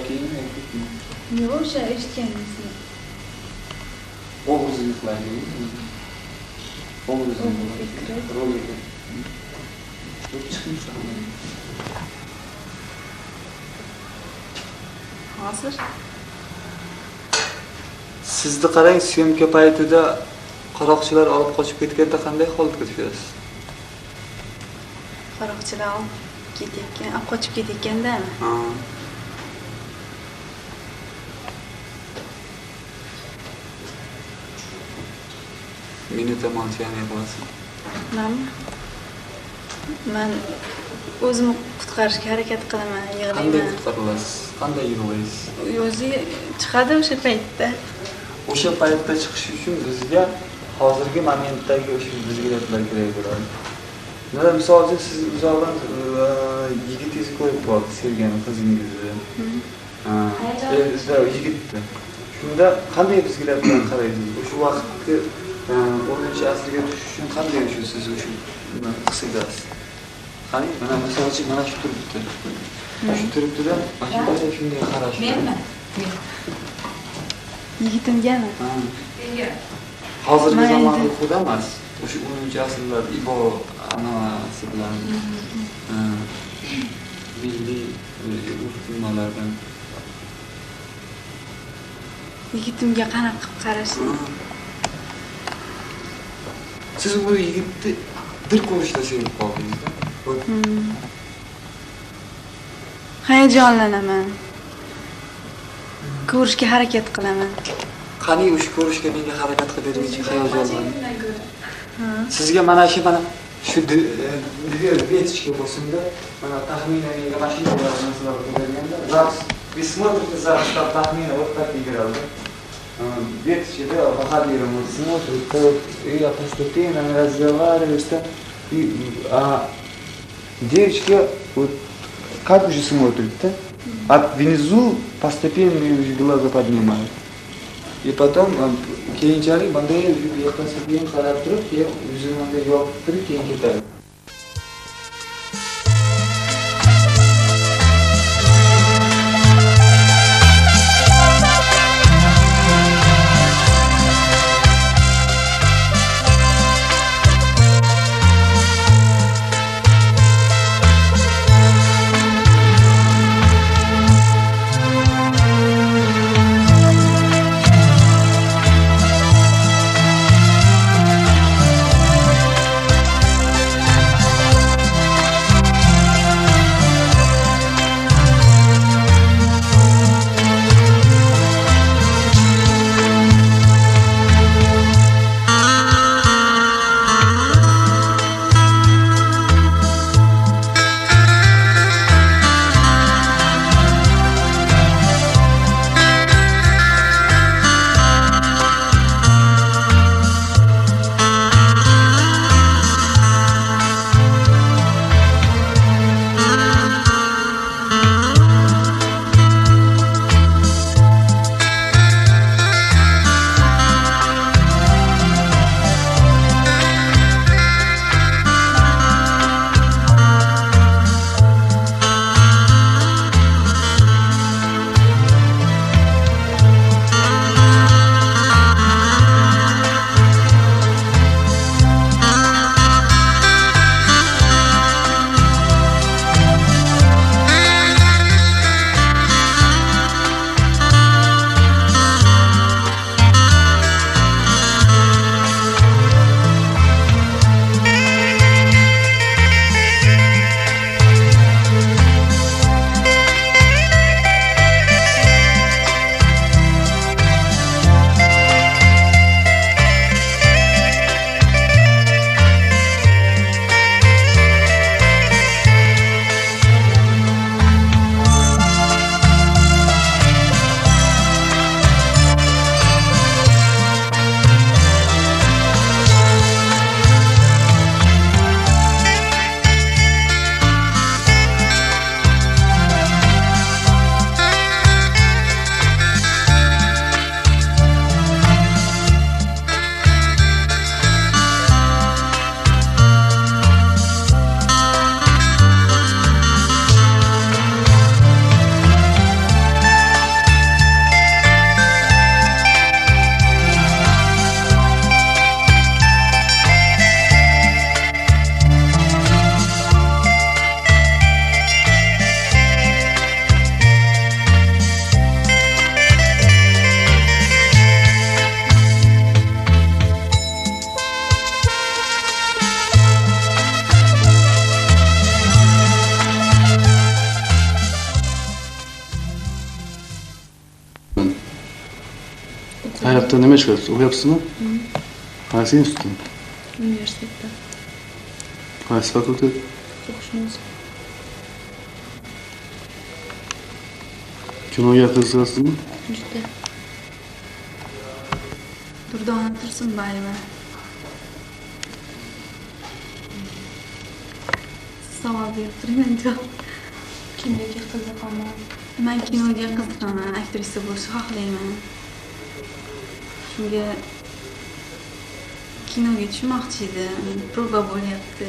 keyinmi erkakmi? Yo'q, o'sha eshitganingizni. O'g'izga qiladingmi? O'g'izga rolga. Chiqing Hozir sizni qarang, syomka paytida qaroqchilar olib qochib ketganda qanday holatga tushasiz? qaroqchilar qochib ketayotgandami? Ha. Minuta молчания qilasan. Men o'zimni qutqarishga harakat qilaman, Qanday yig'layman. qutqarilasiz? Qanday yig'laysiz? O'zi chiqadi o'sha paytda. O'sha paytda chiqish uchun bizga hozirgi momentdagi o'sha bizgilarlar kerak bo'ladi. Mana misol uchun siz uzoqdan yigitingizni ko'rib qoldi, sevgan qizingizni. Yigitni. Shunda qanday bizgilar bilan qaraysiz? O'sha vaqtga 10-asrga tushish uchun qanday siz o'sha his edasiz? Qani, mana misol uchun mana shu turibdi. Shu turibdi-da, mana shunday qarash. Menmi? Yigitimgami? Hozirgi zamon ruhida emas. O'sha 10-asrlar Ibo anasi bilan milliy urf-odatlardan Yigitimga qanaqa qilib qarashni? Siz bu yigitni bir ko'rishda sevib qoldingiz-da. Hayajonlanaman. Ko'rishga harakat qilaman. Qani o'sha ko'rishga menga harakat qildiruvchi hayajonlan. Sizga mana shu betishga bo'lsin-da, mana taxminan menga mashinalar narsalar berganda, zaps, вы смотрите за штаб тахмина вот так играл, да? Веточки, да, выходили, вот смотрят, и я постепенно разговариваю, а девочки вот как же смотрят, да? А внизу постепенно уже глаза поднимают. И потом keyinchalik bunday yoqasi bilan qarab turib, keyin yuzini bunday yopib turib, keyin ketadi. Hayotda nima ish qilyapsiz? O'qiyapsizmi? Qaysi institutda? Universitetda. Qaysi fakultet? Huquqshunos. Kinoga qiziqasizmi? Juda. Durdona Tursunbayeva. Savol berib turing, javob. Kimlarga qiziqaman? Men kinoga qiziqaman, aktrisa bo'lishni xohlayman. Shunga kinoga tushmoqchi edim. Proba bo'lyapti.